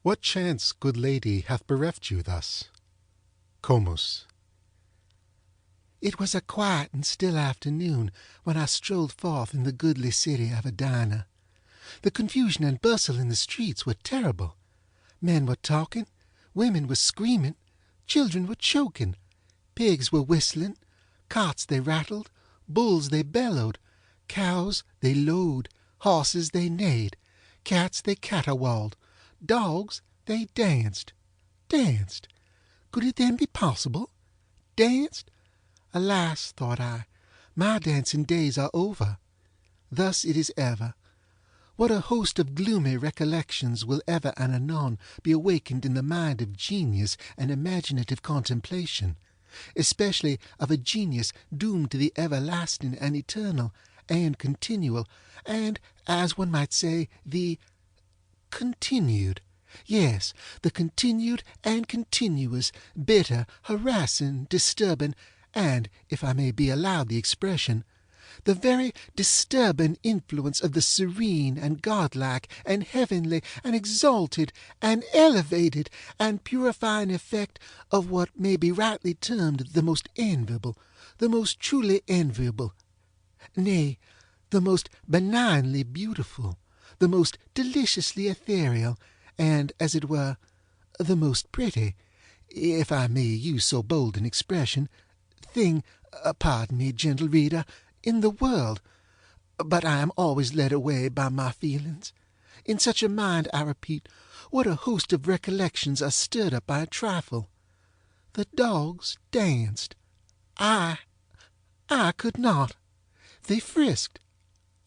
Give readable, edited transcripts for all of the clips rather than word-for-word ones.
What chance, good lady, hath bereft you thus? Comus. It was a quiet and still afternoon when I strolled forth in the goodly city of Edina. The confusion and bustle in the streets were terrible. Men were talking, women were screaming, children were choking, pigs were whistling, carts they rattled, bulls they bellowed, cows they lowed, horses they neighed, cats they caterwauled, dogs they danced. Danced! Could it then be possible? Danced? Alas, thought I, my dancing days are over. Thus it is ever. What a host of gloomy recollections will ever and anon be awakened in the mind of genius and imaginative contemplation, especially of a genius doomed to the everlasting and eternal and continual, and, as one might say, the continued, yes, the continued and continuous, bitter, harassing, disturbing, and, if I may be allowed the expression, the very disturbing influence of the serene and godlike and heavenly and exalted and elevated and purifying effect of what may be rightly termed the most enviable, the most truly enviable, nay, the most benignly beautiful, the most deliciously ethereal, and, as it were, the most pretty, if I may use so bold an expression, thing, pardon me, gentle reader, in the world. But I am always led away by my feelings. In such a mind, I repeat, what a host of recollections are stirred up by a trifle. The dogs danced. I could not. They frisked.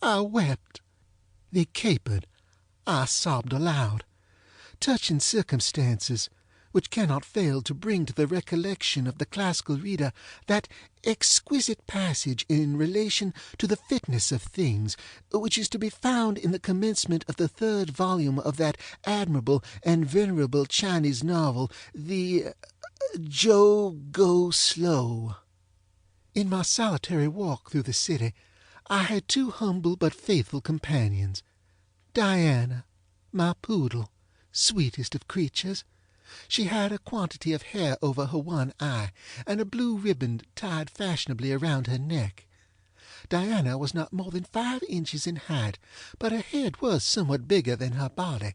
I wept. They capered. I sobbed aloud. Touching circumstances, which cannot fail to bring to the recollection of the classical reader that exquisite passage in relation to the fitness of things, which is to be found in the commencement of the 3rd volume of that admirable and venerable Chinese novel, the Jo Go Slow. In my solitary walk through the city, I had 2 humble but faithful companions. Diana, my poodle, sweetest of creatures. She had a quantity of hair over her one eye, and a blue riband tied fashionably around her neck. Diana was not more than 5 inches in height, but her head was somewhat bigger than her body,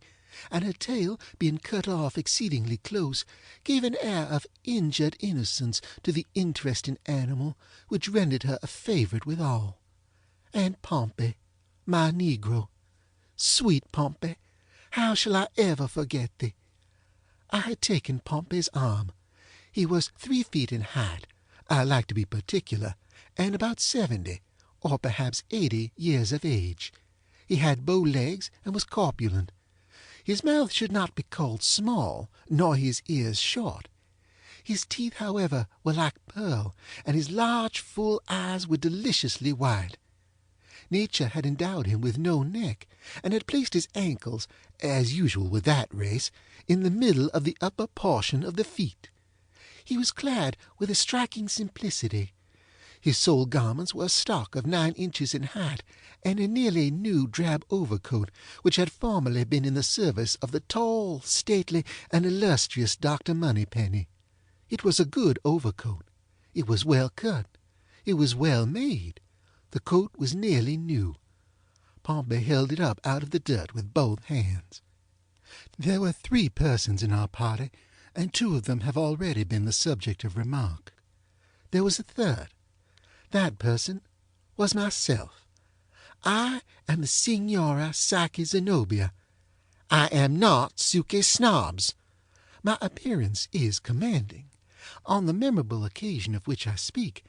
and her tail, being cut off exceedingly close, gave an air of injured innocence to the interesting animal, which rendered her a favorite with all. And Pompey, my negro, sweet Pompey, how shall I ever forget thee? I had taken Pompey's arm. He was 3 feet in height, I like to be particular, and about 70, or perhaps 80 years of age. He had bow legs and was corpulent. His mouth should not be called small, nor his ears short. His teeth, however, were like pearl, and his large full eyes were deliciously white. Nature had endowed him with no neck, and had placed his ankles, as usual with that race, in the middle of the upper portion of the feet. He was clad with a striking simplicity. His sole garments were a stock of 9 inches in height, and a nearly new drab overcoat, which had formerly been in the service of the tall, stately, and illustrious Dr. Moneypenny. It was a good overcoat. It was well cut. It was well made. The coat was nearly new. Pompey held it up out of the dirt with both hands. There were 3 persons in our party, and 2 of them have already been the subject of remark. There was a 3rd. That person was myself. I am the Signora Psyche Zenobia. I am not Suke Snobs. My appearance is commanding. On the memorable occasion of which I speak,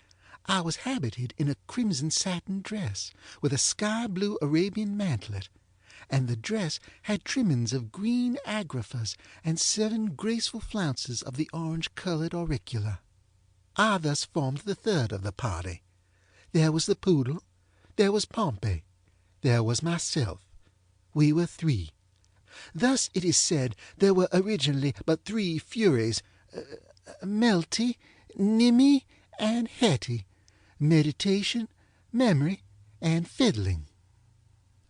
I was habited in a crimson satin dress, with a sky-blue Arabian mantlet, and the dress had trimmings of green agraffas and 7 graceful flounces of the orange-colored auricula. I thus formed the 3rd of the party. There was the poodle, there was Pompey, there was myself. We were 3. Thus, it is said, there were originally but 3 Furies, Melty, Nimmy, and Hetty, meditation, memory, and fiddling.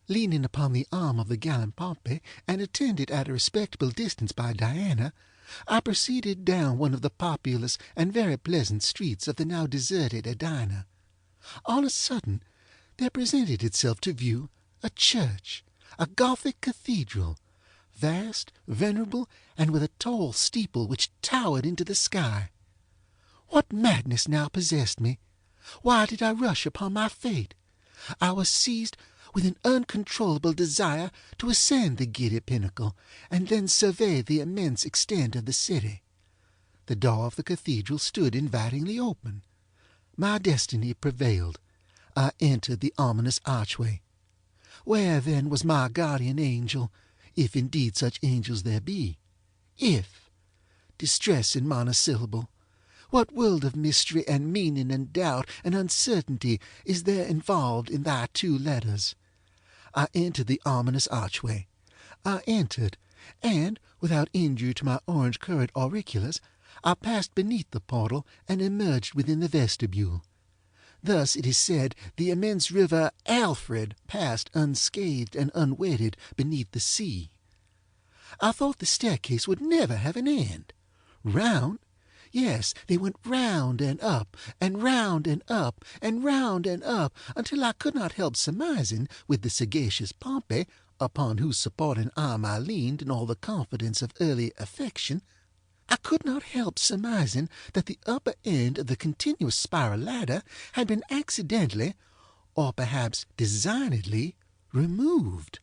leaning upon the arm of the gallant Pompey, and attended at a respectable distance by Diana, I proceeded down one of the populous and very pleasant streets of the now deserted Edina. On a sudden there presented itself to view a church, a Gothic cathedral, vast, venerable, and with a tall steeple which towered into the sky. What madness now possessed me? Why did I rush upon my fate? I was seized with an uncontrollable desire to ascend the giddy pinnacle, and then survey the immense extent of the city. The door of the cathedral stood invitingly open. My destiny prevailed. I entered the ominous archway. Where, then, was my guardian angel, if indeed such angels there be? If! Distress in monosyllable. What world of mystery and meaning and doubt and uncertainty is there involved in thy two letters? I entered the ominous archway. I entered, and, without injury to my orange-colored auriculars, I passed beneath the portal and emerged within the vestibule. Thus, it is said, the immense river Alfred passed unscathed and unwetted beneath the sea. I thought the staircase would never have an end. Round? Yes, they went round and up, and round and up, and round and up, until I could not help surmising, with the sagacious Pompey, upon whose supporting arm I leaned in all the confidence of early affection, I could not help surmising that the upper end of the continuous spiral ladder had been accidentally, or perhaps designedly, removed.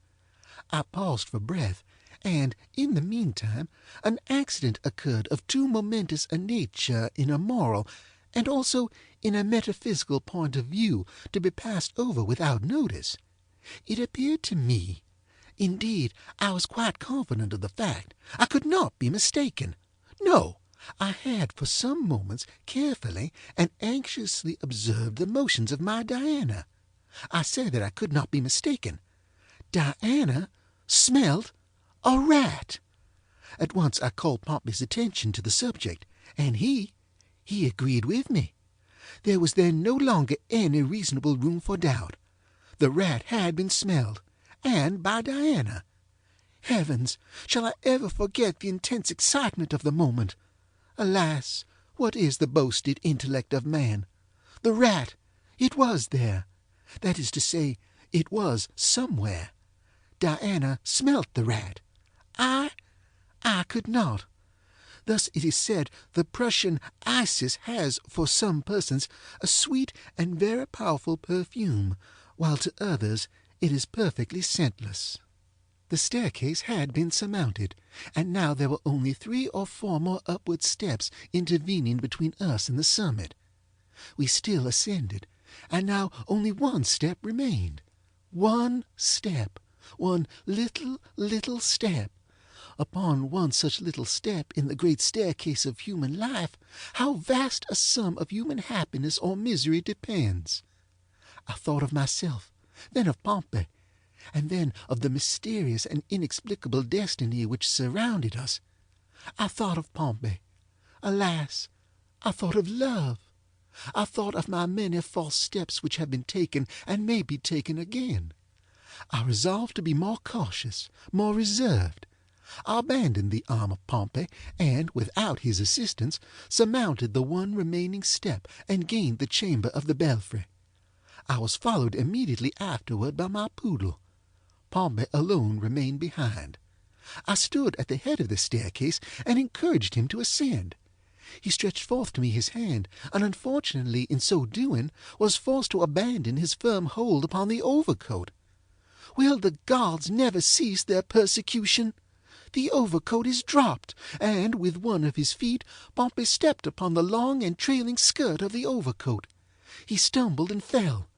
I paused for breath, and, in the meantime, an accident occurred of too momentous a nature in a moral, and also in a metaphysical point of view, to be passed over without notice. It appeared to me, indeed, I was quite confident of the fact, I could not be mistaken. No, I had for some moments carefully and anxiously observed the motions of my Diana. I said that I could not be mistaken. Diana smelt a rat. At once I called Pompey's attention to the subject, and he agreed with me. There was then no longer any reasonable room for doubt. The rat had been smelled, and by Diana. Heavens! Shall I ever forget the intense excitement of the moment? Alas! What is the boasted intellect of man? The rat! It was there. That is to say, it was somewhere. Diana smelt the rat. I could not. Thus it is said the Prussian Isis has for some persons a sweet and very powerful perfume, while to others it is perfectly scentless. The staircase had been surmounted, and now there were only 3 or 4 more upward steps intervening between us and the summit. We still ascended, and now only 1 step remained. 1 step, one little step. Upon one such little step in the great staircase of human life, how vast a sum of human happiness or misery depends! I thought of myself, then of Pompey, and then of the mysterious and inexplicable destiny which surrounded us. I thought of Pompey. Alas! I thought of love. I thought of my many false steps which have been taken and may be taken again. I resolved to be more cautious, more reserved. I abandoned the arm of Pompey, and, without his assistance, surmounted the 1 remaining step and gained the chamber of the belfry. I was followed immediately afterward by my poodle. Pompey alone remained behind. I stood at the head of the staircase and encouraged him to ascend. He stretched forth to me his hand, and unfortunately in so doing was forced to abandon his firm hold upon the overcoat. Will the gods never cease their persecution? The overcoat is dropped, and with one of his feet Pompey stepped upon the long and trailing skirt of the overcoat. He stumbled and fell.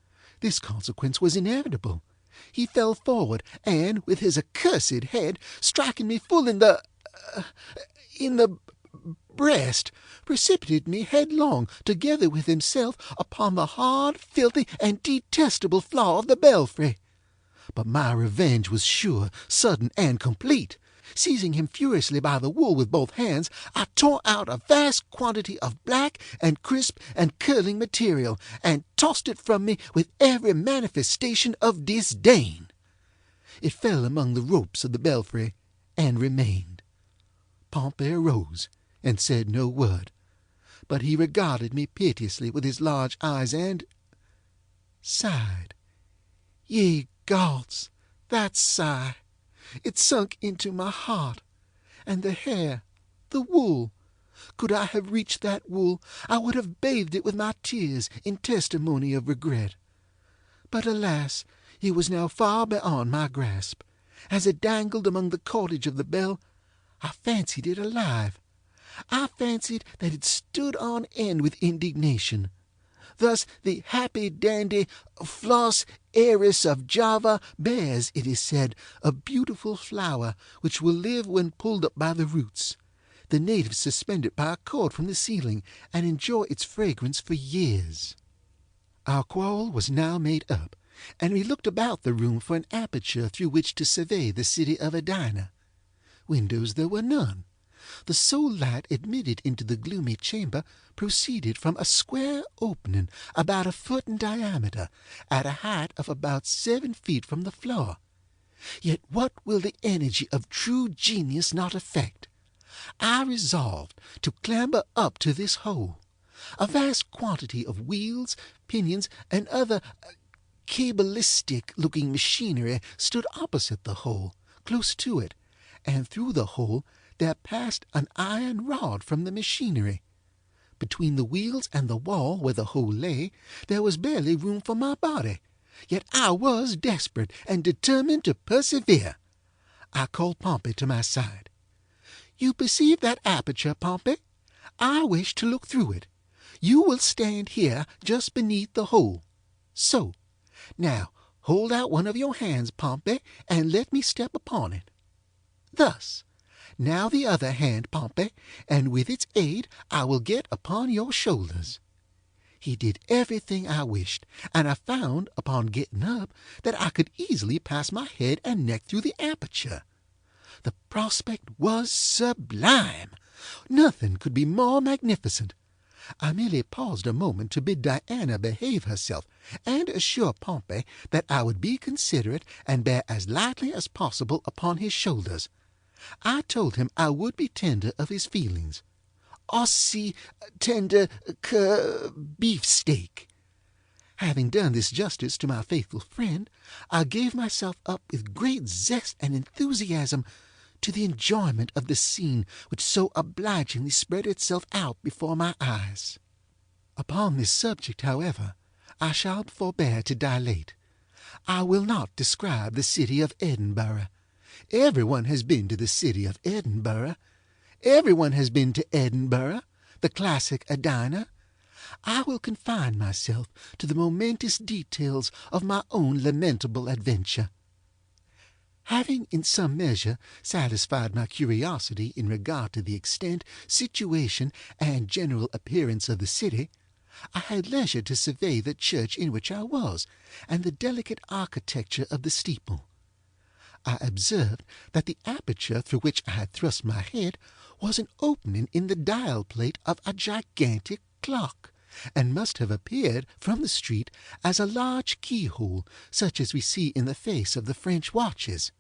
This consequence was inevitable. He fell forward, and, with his accursed head striking me full in the breast, precipitated me headlong, together with himself, upon the hard, filthy, and detestable floor of the belfry. But my revenge was sure, sudden, and complete. Seizing him furiously by the wool with both hands, I tore out a vast quantity of black and crisp and curling material, and tossed it from me with every manifestation of disdain. It fell among the ropes of the belfry, and remained. Pompey arose, and said no word, but he regarded me piteously with his large eyes, and sighed. Ye gods, that sigh! It sunk into my heart. And the hair, the wool! Could I have reached that wool, I would have bathed it with my tears in testimony of regret. But alas, it was now far beyond my grasp. As it dangled among the cordage of the bell, I fancied it alive. I fancied that it stood on end with indignation. Thus the happy dandy Flos Aeris of Java bears, it is said, a beautiful flower which will live when pulled up by the roots. The natives suspend it by a cord from the ceiling, and enjoy its fragrance for years. Our quarrel was now made up, and we looked about the room for an aperture through which to survey the city of Edina. Windows there were none. The sole light admitted into the gloomy chamber proceeded from a square opening about a foot in diameter, at a height of about 7 feet from the floor. Yet what will the energy of true genius not effect? I resolved to clamber up to this hole. A vast quantity of wheels, pinions, and other cabalistic-looking machinery stood opposite the hole, close to it, and through the hole there passed an iron rod from the machinery. Between the wheels and the wall where the hole lay, there was barely room for my body, yet I was desperate and determined to persevere. I called Pompey to my side. "You perceive that aperture, Pompey? I wish to look through it. You will stand here just beneath the hole. So. Now hold out one of your hands, Pompey, and let me step upon it. Thus. Now the other hand, Pompey, and with its aid I will get upon your shoulders." He did everything I wished, and I found, upon getting up, that I could easily pass my head and neck through the aperture. The prospect was sublime. Nothing could be more magnificent. I merely paused a moment to bid Diana behave herself, and assure Pompey that I would be considerate and bear as lightly as possible upon his shoulders. I told him I would be tender of his feelings. Ossi tender beefsteak. Having done this justice to my faithful friend, I gave myself up with great zest and enthusiasm to the enjoyment of the scene which so obligingly spread itself out before my eyes. Upon this subject, however, I shall forbear to dilate. I will not describe the city of Edinburgh. Everyone has been to the city of Edinburgh. Everyone has been to Edinburgh, the classic Edina. I will confine myself to the momentous details of my own lamentable adventure. Having in some measure satisfied my curiosity in regard to the extent, situation, and general appearance of the city, I had leisure to survey the church in which I was, and the delicate architecture of the steeple. I observed that the aperture through which I had thrust my head was an opening in the dial plate of a gigantic clock, and must have appeared from the street as a large keyhole, such as we see in the face of the French watches.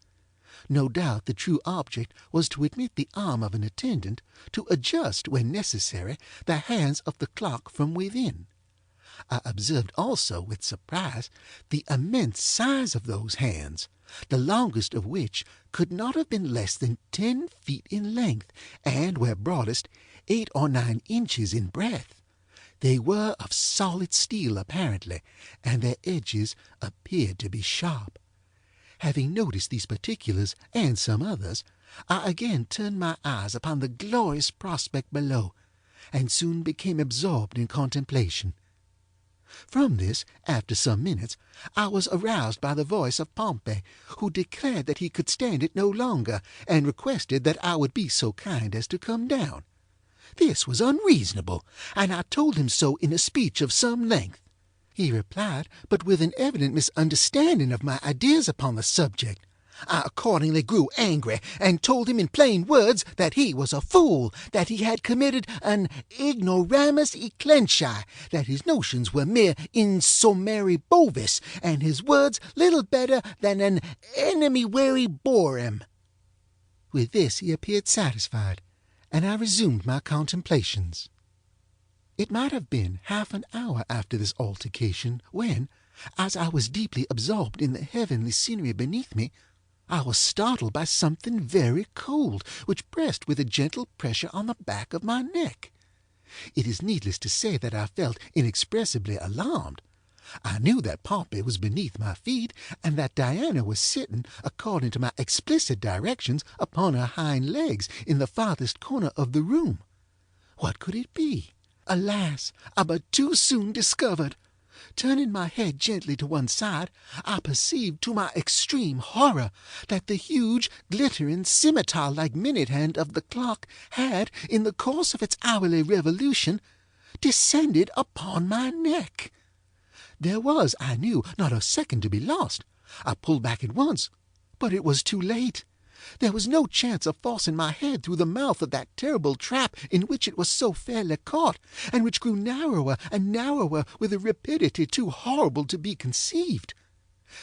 No doubt the true object was to admit the arm of an attendant to adjust, when necessary, the hands of the clock from within. I observed also with surprise the immense size of those hands, the longest of which could not have been less than 10 feet in length, and, where broadest, 8 or 9 inches in breadth. They were of solid steel apparently, and their edges appeared to be sharp. Having noticed these particulars, and some others, I again turned my eyes upon the glorious prospect below, and soon became absorbed in contemplation. From this, after some minutes, I was aroused by the voice of Pompey, who declared that he could stand it no longer, and requested that I would be so kind as to come down. This was unreasonable, and I told him so in a speech of some length. He replied, but with an evident misunderstanding of my ideas upon the subject. I accordingly grew angry, and told him in plain words that he was a fool, that he had committed an ignoramus ecclensi, that his notions were mere insomere bovis, and his words little better than an enemy-wary borum. With this he appeared satisfied, and I resumed my contemplations. It might have been half an hour after this altercation, when, as I was deeply absorbed in the heavenly scenery beneath me, I was startled by something very cold, which pressed with a gentle pressure on the back of my neck. It is needless to say that I felt inexpressibly alarmed. I knew that Pompey was beneath my feet, and that Diana was sitting, according to my explicit directions, upon her hind legs in the farthest corner of the room. What could it be? Alas, I but too soon discovered. Turning my head gently to one side, I perceived to my extreme horror that the huge, glittering, scimitar-like minute-hand of the clock had, in the course of its hourly revolution, descended upon my neck. There was, I knew, not a second to be lost. I pulled back at once, but it was too late. There was no chance of forcing my head through the mouth of that terrible trap in which it was so fairly caught, and which grew narrower and narrower with a rapidity too horrible to be conceived.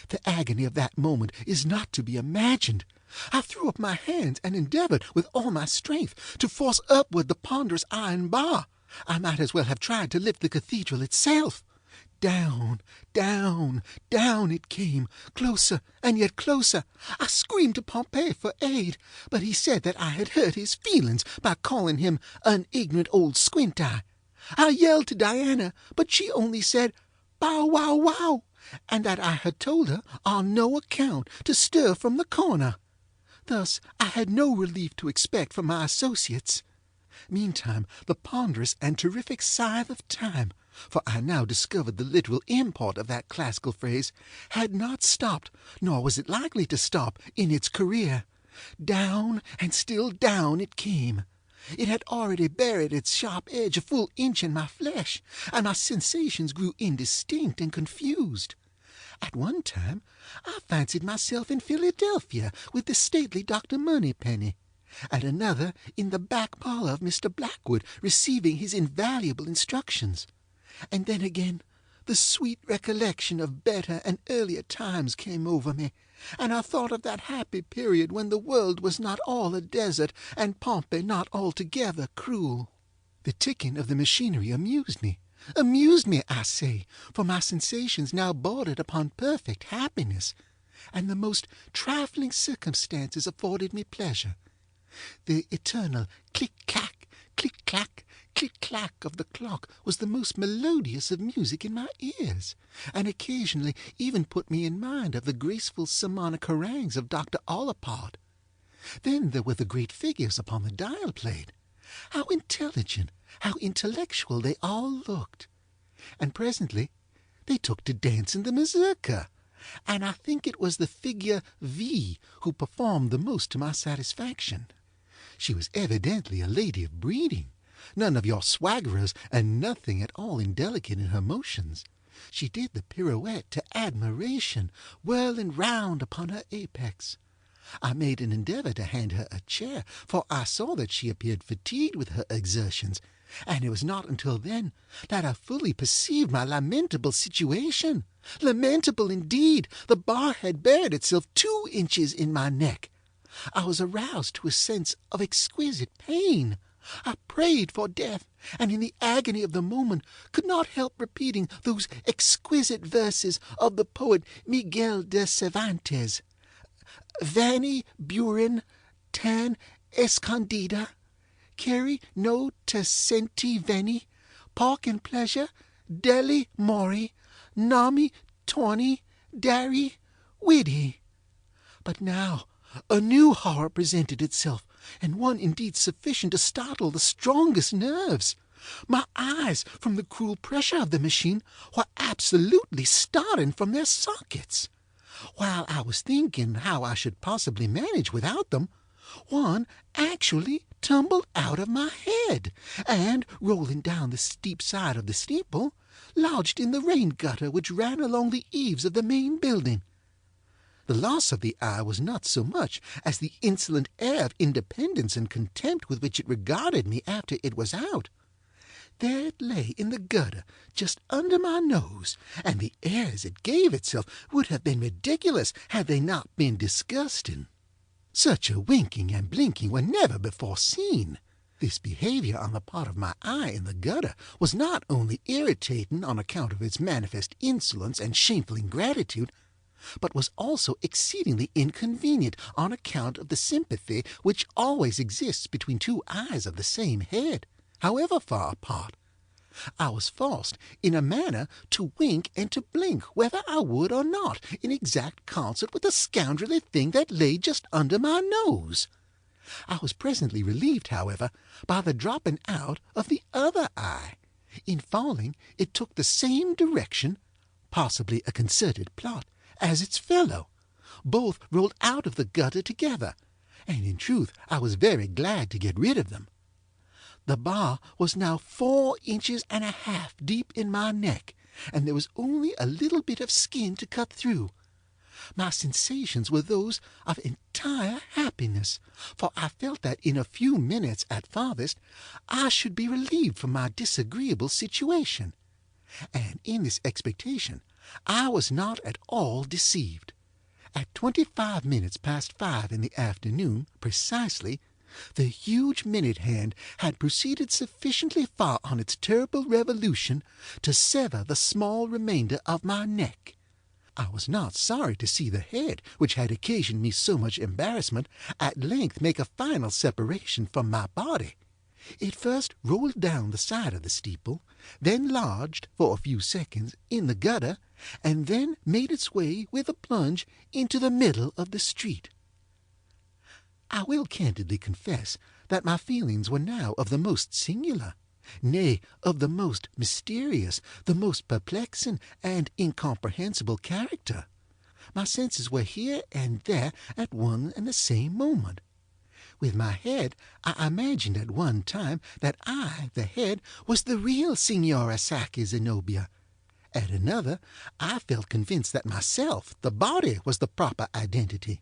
The agony of that moment is not to be imagined. I threw up my hands and endeavored with all my strength to force upward the ponderous iron bar. I might as well have tried to lift the cathedral itself. Down, down, down it came, closer and yet closer. I screamed to Pompey for aid, but he said that I had hurt his feelings by calling him an ignorant old squint-eye. I yelled to Diana, but she only said, "Bow wow wow," and that I had told her on no account to stir from the corner. Thus I had no relief to expect from my associates. Meantime the ponderous and terrific scythe of time, for I now discovered the literal import of that classical phrase, had not stopped, nor was it likely to stop, in its career. Down and still down it came. It had already buried its sharp edge a full inch in my flesh, and my sensations grew indistinct and confused. At one time I fancied myself in Philadelphia with the stately Dr. Moneypenny. At another, in the back parlor of Mr. Blackwood, receiving his invaluable instructions. And then again, the sweet recollection of better and earlier times came over me, and I thought of that happy period when the world was not all a desert, and Pompey not altogether cruel. The ticking of the machinery amused me, I say, for my sensations now bordered upon perfect happiness, and the most trifling circumstances afforded me pleasure. The eternal click-clack, click-clack, click-clack of the clock was the most melodious of music in my ears, and occasionally even put me in mind of the graceful sermonic harangues of Dr. Ollapod. Then there were the great figures upon the dial-plate. How intelligent, how intellectual they all looked. And presently they took to dancing the mazurka, and I think it was the figure V who performed the most to my satisfaction. She was evidently a lady of breeding, none of your swaggerers, and nothing at all indelicate in her motions. She did the pirouette to admiration, whirling round upon her apex. I made an endeavor to hand her a chair, for I saw that she appeared fatigued with her exertions, and it was not until then that I fully perceived my lamentable situation. Lamentable indeed! The bar had buried itself 2 inches in my neck. I was aroused to a sense of exquisite pain. I prayed for death, and in the agony of the moment could not help repeating those exquisite verses of the poet Miguel de Cervantes: "Veni, burin, tan escondida, Ceri no te senti veni, Parc and pleasure, deli mori, Nami torni, dari, vidi." But now a new horror presented itself, and one indeed sufficient to startle the strongest nerves. My eyes, from the cruel pressure of the machine, were absolutely starting from their sockets. While I was thinking how I should possibly manage without them, one actually tumbled out of my head, and, rolling down the steep side of the steeple, lodged in the rain gutter which ran along the eaves of the main building. The loss of the eye was not so much as the insolent air of independence and contempt with which it regarded me after it was out. There it lay in the gutter, just under my nose, and the airs it gave itself would have been ridiculous had they not been disgusting. Such a winking and blinking were never before seen. This behavior on the part of my eye in the gutter was not only irritating on account of its manifest insolence and shameful ingratitude, but was also exceedingly inconvenient on account of the sympathy which always exists between two eyes of the same head, however far apart. I was forced, in a manner, to wink and to blink whether I would or not, in exact concert with the scoundrelly thing that lay just under my nose. I was presently relieved, however, by the dropping out of the other eye. In falling, it took the same direction, possibly a concerted plot, as its fellow. Both rolled out of the gutter together, and in truth I was very glad to get rid of them. The bar was now 4 inches and a half deep in my neck, and there was only a little bit of skin to cut through. My sensations were those of entire happiness, for I felt that in a few minutes at farthest I should be relieved from my disagreeable situation, and in this expectation I was not at all deceived. At 25 minutes past 5 in the afternoon, precisely, the huge minute hand had proceeded sufficiently far on its terrible revolution to sever the small remainder of my neck. I was not sorry to see the head, which had occasioned me so much embarrassment, at length make a final separation from my body. It first rolled down the side of the steeple, then lodged, for a few seconds, in the gutter, and then made its way with a plunge into the middle of the street. I will candidly confess that my feelings were now of the most singular, nay, of the most mysterious, the most perplexing and incomprehensible character. My senses were here and there at one and the same moment. With my head, I imagined at one time that I, the head, was the real Signora Saki Zenobia. At another, I felt convinced that myself, the body, was the proper identity.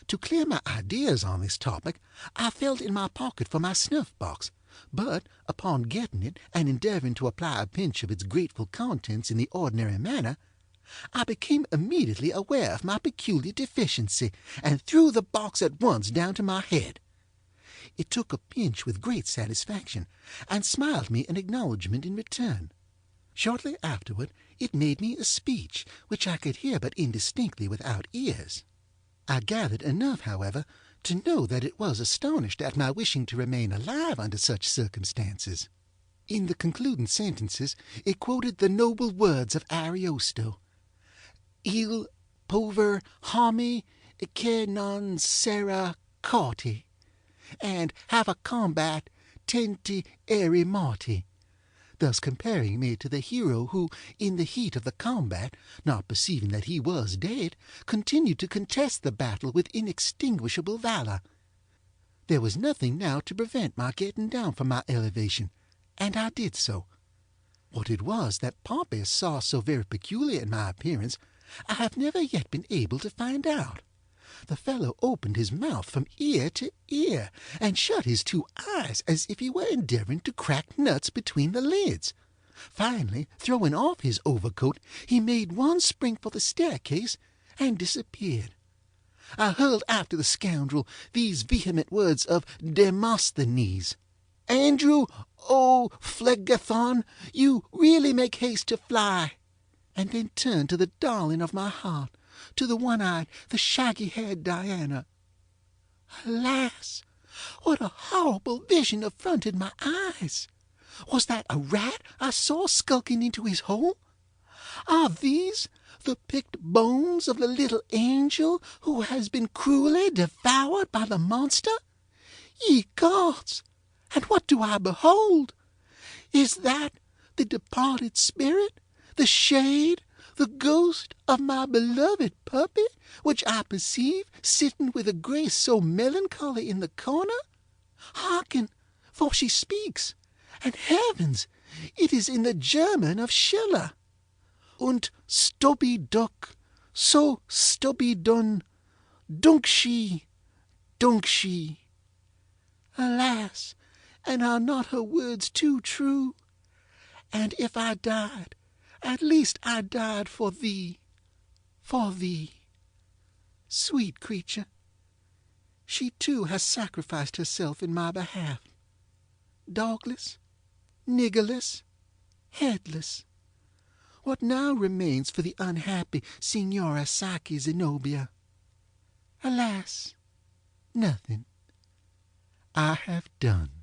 To clear my ideas on this topic, I felt in my pocket for my snuff-box, but, upon getting it and endeavoring to apply a pinch of its grateful contents in the ordinary manner, I became immediately aware of my peculiar deficiency, and threw the box at once down to my head. It took a pinch with great satisfaction, and smiled me an acknowledgment in return. Shortly afterward it made me a speech, which I could hear but indistinctly without ears. I gathered enough, however, to know that it was astonished at my wishing to remain alive under such circumstances. In the concluding sentences it quoted the noble words of Ariosto, Il pover homi che non sera cauti, and have a combat tenti eri morti, thus comparing me to the hero who, in the heat of the combat, not perceiving that he was dead, continued to contest the battle with inextinguishable valor. There was nothing now to prevent my getting down from my elevation, and I did so. What it was that Pompey saw so very peculiar in my appearance, I have never yet been able to find out. The fellow opened his mouth from ear to ear, and shut his 2 eyes as if he were endeavoring to crack nuts between the lids. Finally, throwing off his overcoat, he made one spring for the staircase, and disappeared. I hurled after the scoundrel these vehement words of Demosthenes: "Andrew, O Phlegethon, you really make haste to fly," and then turned to the darling of my heart, to the one-eyed, the shaggy-haired Diana. Alas! What a horrible vision affronted my eyes! Was that a rat I saw skulking into his hole? Are these the picked bones of the little angel who has been cruelly devoured by the monster? Ye gods! And what do I behold? Is that the departed spirit, the shade, the ghost of my beloved puppy, which I perceive sitting with a grace so melancholy in the corner? Hearken, for she speaks, and heavens, it is in the German of Schiller. Und stobby duck, So stubby done, dunk she, dunk she. Alas, and are not her words too true? And if I died, at least I died for thee, for thee. Sweet creature, she too has sacrificed herself in my behalf. Dogless, niggerless, headless. What now remains for the unhappy Signora Psyche Zenobia? Alas, nothing. I have done.